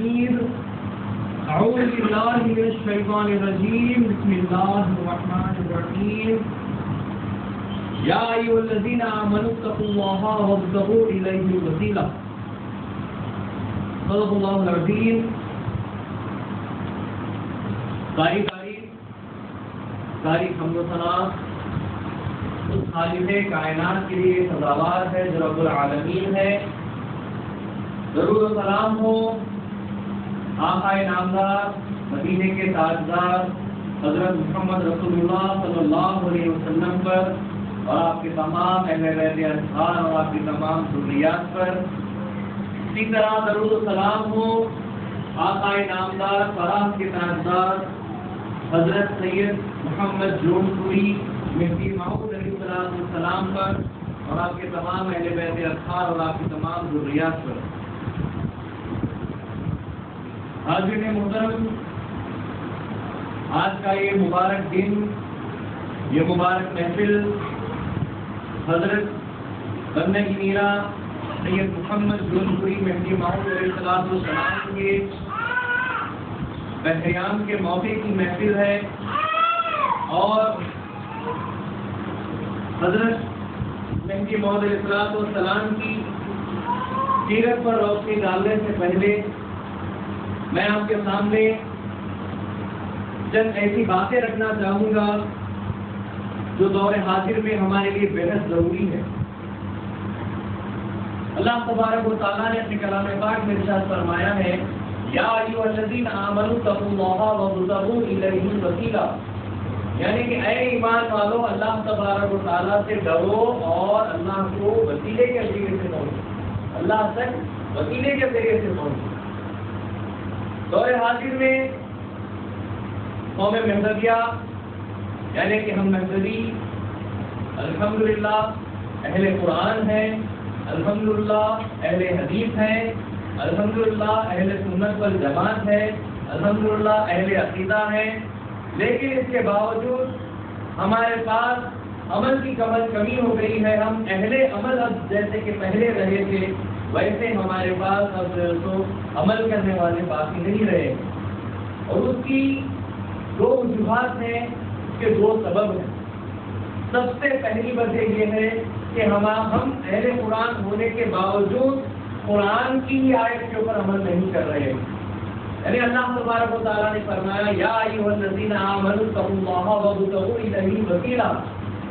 الحميد أعوذ بالله من الشيطان الرجيم بسم الله الرحمن الرحيم يا أيها الذين آمنوا اتقوا الله وابتغوا إليه الوسيلة صدق الله العظيم. ساری حمد و ثنا اس خالق کائنات کے لیے سزاوار ہے جو رب العالمین ہے. درود و سلام ہو آقا نامدار مدینے کے تاجدار حضرت محمد رسول اللہ صلی اللہ علیہ وسلم پر اور آپ کے تمام اہل بیت اطہار اور آپ کی تمام ذریات پر. اسی طرح درود و سلام ہو آقا نامدار فراہ کے تاجدار حضرت سید محمد جون پوری مفتی ماؤد علیہ السلام پر اور آپ کے تمام اہل بیت اطہار اور آپ کی تمام ذریات پر. حاضرین محترم، آج کا یہ مبارک دن، یہ مبارک محفل حضرت بندہ کی میرا سید محمد جون پوری مفتی ماؤد علیہ السلام کے بحریان کے موقع کی محفل ہے اور حضرت مہدی موعود علیہ السلام کی سیرت پر روشنی ڈالنے سے پہلے میں آپ کے سامنے چند ایسی باتیں رکھنا چاہوں گا جو دور حاضر میں ہمارے لیے بےحد ضروری ہے. اللہ تبارک و تعالیٰ نے اپنے کلام پاک میں ارشاد فرمایا ہے یا ایھا الذین آمنوا اتقوا اللہ وابتغوا الیہ الوسیلہ، یعنی کہ اے ایمان والو اللہ تبارک و تعالیٰ سے ڈرو اور اللہ کو وسیلے کے ذریعے سے پہنچو، اللہ تک وسیلے کے ذریعے سے پہنچو. دور حاضر میں قوم مہدویہ یعنی کہ ہم مہدوی الحمدللہ اہل قرآن ہیں، الحمدللہ اہل حدیث ہیں، الحمدللہ اہل سنت والجماعت ہے، الحمدللہ اہل عقیدہ ہیں، لیکن اس کے باوجود ہمارے پاس عمل کی کمی ہو گئی ہے. ہم اہل عمل اب جیسے کہ پہلے رہے تھے ویسے ہمارے پاس اب تو عمل کرنے والے باقی نہیں رہے. اور اس کی دو وجوہات ہیں، اس کے دو سبب ہیں. سب سے پہلی وجہ یہ ہے کہ ہم اہل قرآن ہونے کے باوجود قرآن کی آیت کے اوپر عمل نہیں کر رہے ہیں. یعنی اللہ تبارک و تعالیٰ نے فرمایا یا ایھا الذین آمنوا اتقوا اللہ وابتغوا الیہ الوسیلہ،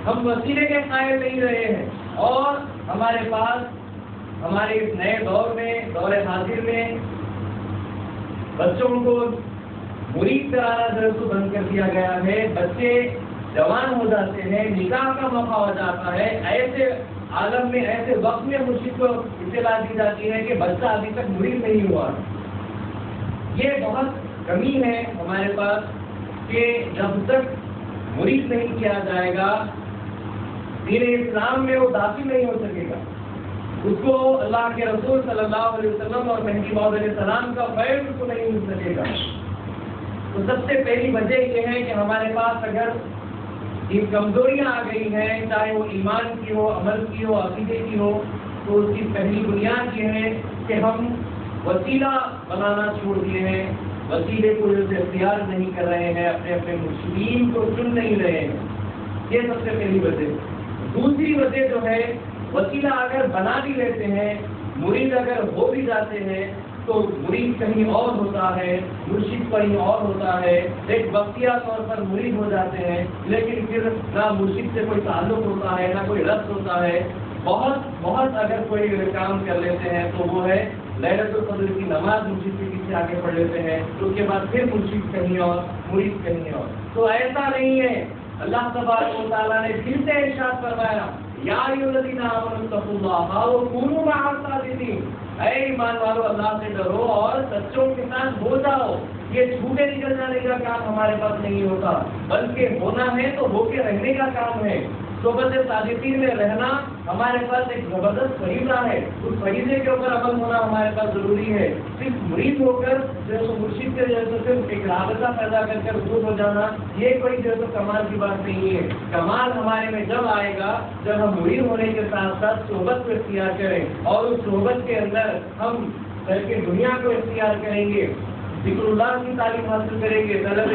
ہم وسیلے کے قائل نہیں رہے ہیں. اور ہمارے پاس ہمارے اس نئے دور میں دور حاضر میں بچوں کو مرید کرانا درست بند کر دیا گیا ہے. بچے جوان ہو جاتے ہیں، نکاح کا موقع ہو جاتا ہے، ایسے عالم میں ایسے وقت میں مرشد کو اطلاع دی جاتی ہے کہ بچہ ابھی تک مرید نہیں ہوا. یہ بہت کمی ہے ہمارے پاس کہ جب تک مرید نہیں کیا جائے گا دین اسلام میں وہ داخل نہیں ہو سکے گا. اس کو اللہ کے رسول صلی اللہ علیہ وسلم اور مہدی موعود علیہ السلام کا فیض اس کو نہیں مل سکے گا. تو سب سے پہلی وجہ یہ ہے کہ ہمارے پاس اگر یہ کمزوریاں آ گئی ہیں، چاہے وہ ایمان کی ہو، عمل کی ہو، عقیدے کی ہو، تو اس کی پہلی بنیاد یہ ہے کہ ہم وسیلہ بنانا چھوڑ دیے ہیں، وسیلے کو اختیار نہیں کر رہے ہیں، اپنے اپنے مرشدین کو چن نہیں رہے ہیں. یہ سب سے پہلی وجہ. دوسری وجہ جو ہے وسیلہ اگر بنا بھی لیتے ہیں، مرید اگر ہو بھی جاتے ہیں تو مرید کہیں اور ہوتا ہے، مرشد کہیں اور ہوتا ہے. ایک وقتیہ طور پر مرید ہو جاتے ہیں لیکن پھر نہ مرشد سے کوئی تعلق ہوتا ہے نہ کوئی ربط ہوتا ہے. بہت اگر کوئی کام کر لیتے ہیں تو وہ ہے لیلۃ القدر کی نماز مرشد کے پیچھے آگے پڑھ لیتے ہیں، تو اس کے بعد پھر مرشد کہیں اور مرید کہیں اور. تو ایسا نہیں ہے. اللہ تبارک و تعالیٰ نے پھر سے ارشاد فرمایا یا ایھا الذین آمنوا اتقوا اللہ وکونوا مع الصادقین، اے ایمان والو اللہ سے ڈرو اور سچوں کے ساتھ ہو جاؤ. یہ جھوٹے نکل جانے کا کام ہمارے پاس نہیں ہوتا، بلکہ ہونا ہے تو ہو کے رہنے کا کام ہے. صحبت صادقین میں رہنا ہمارے پاس ایک زبردست فریضہ ہے. اس فریضے کے اوپر عمل ہونا ہمارے پاس ضروری ہے. صرف مرید ہو کر جو مرشد کے جیسے صرف ایک رابطہ پیدا کر دور ہو جانا یہ کوئی جو کمال کی بات نہیں ہے. کمال ہمارے میں جب آئے گا جب ہم مرید ہونے کے ساتھ ساتھ صحبت کو اختیار کریں اور اس صحبت کے اندر ہم بلکہ دنیا کو اختیار کریں گے، ذکر اللہ کی تعلیم حاصل کریں گے، طلب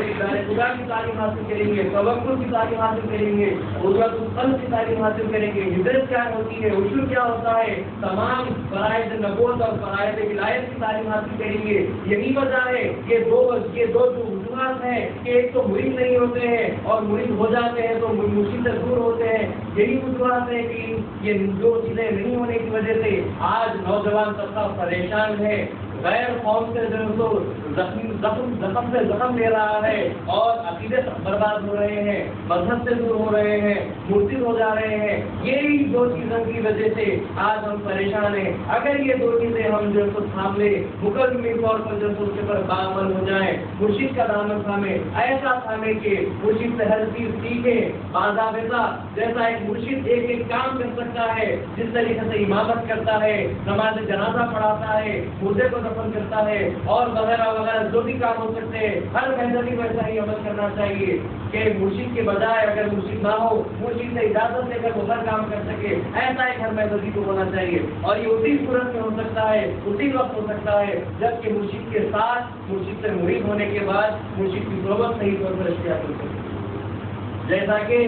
خدا کی تعلیم حاصل کریں گے، توکل کی تعلیم حاصل کریں گے، قدرت القلب کی تعلیم حاصل کریں گے، ہجرت کیا ہوتی ہے، عشر کیا ہوتا ہے، تمام فرائض نبوت اور فرائض ولایت کی تعلیم حاصل کریں گے۔ یہی وجہ ہے یہ دو جو وجوہات ہیں کہ ایک تو مرید نہیں ہوتے ہیں اور مرید ہو جاتے ہیں تو مرشد سے دور ہوتے ہیں، یہی وجوہات ہیں کہ یہ دو چیزیں نہیں ہونے کی وجہ سے آج نوجوان طبقہ پریشان ہے، غیر قوم سے جو زخم سے زخم لے رہا ہے اور عقیدے برباد ہو رہے ہیں، مذہب سے دور ہو رہے ہیں، مرتد ہو جا رہے ہیں۔ یہی دو چیزوں کی وجہ سے آج ہم پریشان ہیں۔ اگر یہ دو چیزیں ہم جو ہے تھام لیں، مکمل طور پر جو اس کے پر باعمل ہو جائیں، مرشد کا دامن تھامے، ایسا تھامے کہ مرشد سے ہر چیز سیکھے، باضابطہ جیسا ایک مرشد ایک ایک کام کر سکتا ہے، جس طریقے سے امامت کرتا ہے، نماز جنازہ پڑھاتا ہے، مردے کو دفن کرتا ہے اور وغیرہ وغیرہ جو بھی کام ہو سکتے ہیں، ہر مہذبی ویسا ہی عمل کرنا چاہیے کہ مرشد کے بجائے اگر مرشد نہ ہو، مرشد سے اجازت لے کر وہ ہر کام کر سکے، ایسا ایک ہر مہذبی کو ہونا چاہیے۔ اور یہ اسی صورت میں ہو سکتا ہے، اسی وقت ہو سکتا ہے جبکہ مرشد کے ساتھ، مرشد سے مرید ہونے کے بعد مرشد کی صحبت صحیح طور پر اختیار کر سکے۔ جیسا کہ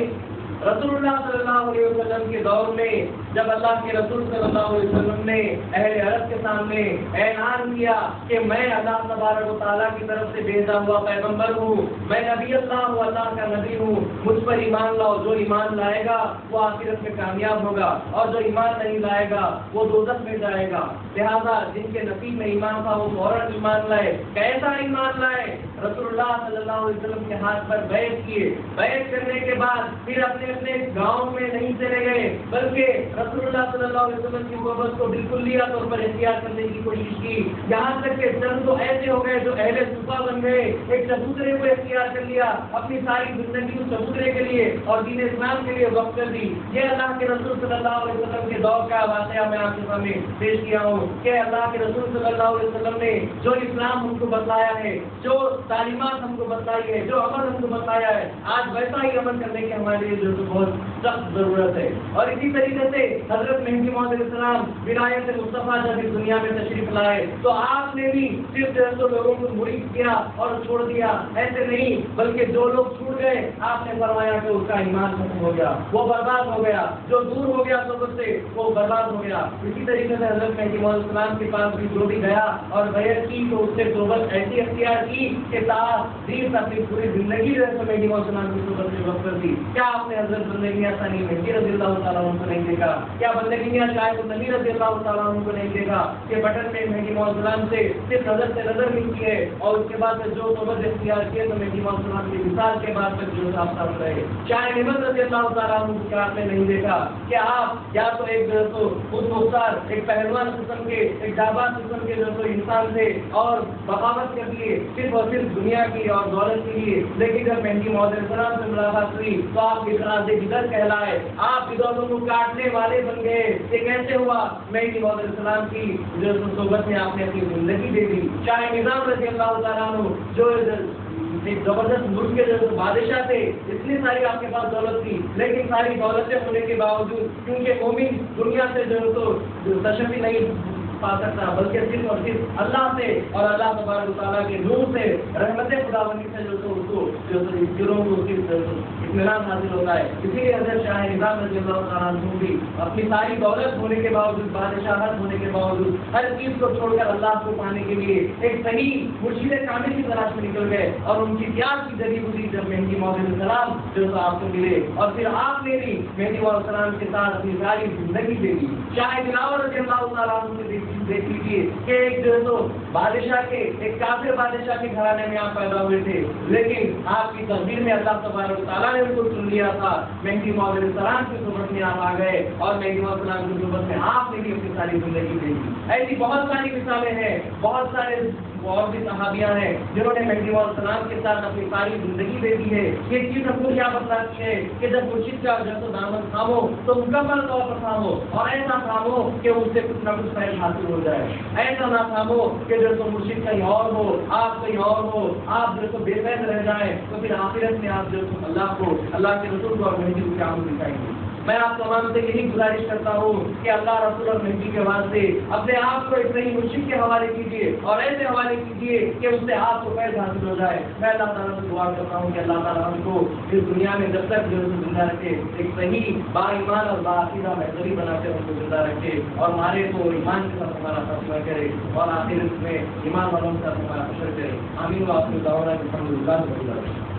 رسول اللہ صلی اللہ علیہ وسلم کے دور میں جب اللہ کے رسول صلی اللہ علیہ وسلم نے اہل عرب کے سامنے اعلان کیا کہ میں اللہ تبارک و تعالیٰ کی طرف سے بھیجا ہوا پیغمبر ہوں، میں نبی اللہ ہوں، اللہ کا نبی ہوں، مجھ پر ایمان لاؤ، جو ایمان لائے گا وہ آخرت میں کامیاب ہوگا اور جو ایمان نہیں لائے گا وہ دوزخ میں جائے گا۔ لہذا جن کے نصیب میں ایمان تھا وہ فوراً ایمان لائے۔ کیسا ایمان لائے؟ رسول اللہ صلی اللہ علیہ وسلم کے ہاتھ پر بیعت کیے، بیعت کرنے کے بعد پھر اپنے گاؤں میں نہیں چلے گئے بلکہ رسول اللہ صلی اللہ علیہ وسلم کی محبت کو بالکل لیا طور پر اختیار کرنے کی کوشش کی، یہاں تک کہ چند تو ایسے ہو گئے جو اہل صفا بن گئے، ایک چبوترے کو اختیار کر لیا، اپنی ساری زندگی اس چبوترے کے لیے اور دین اسلام کے لیے وقف کر دی۔ یہ اللہ کے رسول صلی اللہ علیہ وسلم کے دور کا واقعہ میں آپ کے سامنے پیش کیا ہوں کہ اللہ کے رسول صلی اللہ علیہ وسلم نے جو اسلام ہم کو بتلایا ہے، جو تعلیمات ہم کو بتلائی ہے، جو عمل ہم کو بتایا ہے، آج ویسا ہی عمل کرنے کے ہمارے لیے جو بہت سخت ضرورت ہے۔ اور اسی طریقے سے حضرت مہدی موعود علیہ السلام ولایت مصطفیٰ جب اس دنیا میں تشریف لائے تو آپ نے بھی صرف 150 لوگوں کو مرید کیا اور چھوڑ دیا، ایسے نہیں بلکہ جو لوگ چھوٹ گئے آپ نے فرمایا کہ اس کا ایمان ختم ہو گیا، وہ برباد ہو گیا، جو دور ہو گیا صحبت سے وہ برباد ہو گیا۔ اسی طریقے سے حضرت مہدی موعود علیہ السلام کے پاس بھی جو بھی گیا اور بیعت کی تو اس سے صحبت ایسی اختیار کی کہ تاخیر اپنی پوری زندگی جو ہے مہدی موعود علیہ السلام کی صحبت سے وقف کر دی۔ کیا آپ نے حضرت بندگیاں ثانی مہدی رضی اللہ تعالیٰ عنہ کو نہیں دیکھا؟ کیا بندگیاں شاہد النبی رضی اللہ تعالیٰ عنہ کو نہیں دیکھا کہ بٹن میں مہدی موعود السلام سے صرف نظر سے نظر ملتی ہے اور اس کے بعد سے جو صحبت اختیار کیے تو مہدی موعود السلام کی مثال کے بعد تک جو صاف صاف رہے۔ شاہد احمد رضی اللہ تعالیٰ عنہ کو آپ نے نہیں دیکھا کہ آپ یا تو ایک جو تو خود مختار ایک پہلوان قسم کے ایک جاباز قسم کے جو تو انسان تھے اور بغاوت کر لیے صرف اور صرف دنیا کی اور دولت کے لیے، لیکن جب مہدی موعود علیہ السلام سے ملاقات ہوئی تو آپ کی طرح سے بدر کہلائے، آپ بدعتوں کو کاٹنے والے بن گئے۔ یہ کیسے ہوا؟ مہدی موعود علیہ السلام کی جو صحبت میں آپ نے اپنی زندگی دے دی۔ شاہ نظام رضی اللہ تعالیٰ عنہ جو ایک زبردست ملک کے جو بادشاہ تھے، اتنی ساری آپ کے پاس دولت تھی لیکن ساری دولتیں ہونے کے باوجود کیونکہ مومن دنیا سے جو تو تشفی نہیں پا سکتا بلکہ صرف اور صرف اللہ سے اور اللہ تبارک و تعالیٰ کے نور سے رحمت خداوندی سے جو تو اس کو جو دلوں کو اس کی اطمینان حاصل ہوتا ہے۔ اسی لیے حضرت شاہ نظام رضی اللہ تعالیٰ عنہ بھی اپنی ساری دولت ہونے کے باوجود، بادشاہت ہونے کے باوجود ہر چیز کو چھوڑ کر اللہ کو پانے کے لیے ایک صحیح مرشد کامل کی تلاش میں نکل گئے اور ان کی پیار کی جگہ گزری جب مہدی موعود علیہ السلام جو تو آپ کو ملے اور پھر آپ نے بھی مہدی موعود علیہ السلام کے ساتھ اپنی ساری زندگی دے دی۔ شاہ دلاور رضی اللہ تعالیٰ عنہ سے دیکھ لیجیے کہ ایک جو تو بادشاہ کے ایک کافر بادشاہ کے گھرانے میں آپ پیدا ہوئے تھے لیکن آپ کی تقدیر میں اللہ تبارک و تعالیٰ نے ان کو چن لیا تھا۔ مہدی موعود علیہ السلام کی صحبت میں آپ آ گئے اور مہدی موعود علیہ السلام کی صحبت میں آپ نے بھی اپنی ساری زندگی دے دی۔ ایسی بہت ساری مثالیں ہیں، بہت سارے اور بھی صحابیاں ہیں جنہوں نے مہدی موعود علیہ السلام کے ساتھ اپنی ساری زندگی دے دی ہے۔ یہ چیز ہم کو کیا بتلاتی ہے کہ جب مرشد کا جو تو دامن تھامو تو مکمل طور پر تھامو اور ایسا تھامو کہ اس سے کچھ نہ کچھ فیض حاصل ہو جائے، ایسا نہ تھامو کہ جو تو مرشد کہیں اور ہو، آپ کہیں اور ہو، آپ جو تو بے فیض رہ جائیں تو پھر آخرت میں آپ جو اللہ کو، اللہ کے رسول کو اور مہدی کو کیا دکھائیں گے۔ میں آپ تمام سے یہی گزارش کرتا ہوں کہ اللہ رسول اور مہدی کے واسطے اپنے آپ کو ایک صحیح مرشد کے حوالے کیجیے اور ایسے حوالے کیجیے کہ اس سے آپ کو فیض حاصل ہو جائے. میں اللہ تعالیٰ سے دعا کرتا ہوں کہ اللہ تعالیٰ ہم کو اس دنیا میں جب تک جو زندہ رکھے ایک صحیح با ایمان اور باعقیدہ محضری بنا کے ہم کو زندہ رکھے اور ہمارے کو ایمان کے ساتھ ہمارا خاتمہ کرے اور آخر میں ایمان والوں کے ساتھ ہمارا حشر کرے. آمین. و آخر دعوانا الحمد للہ.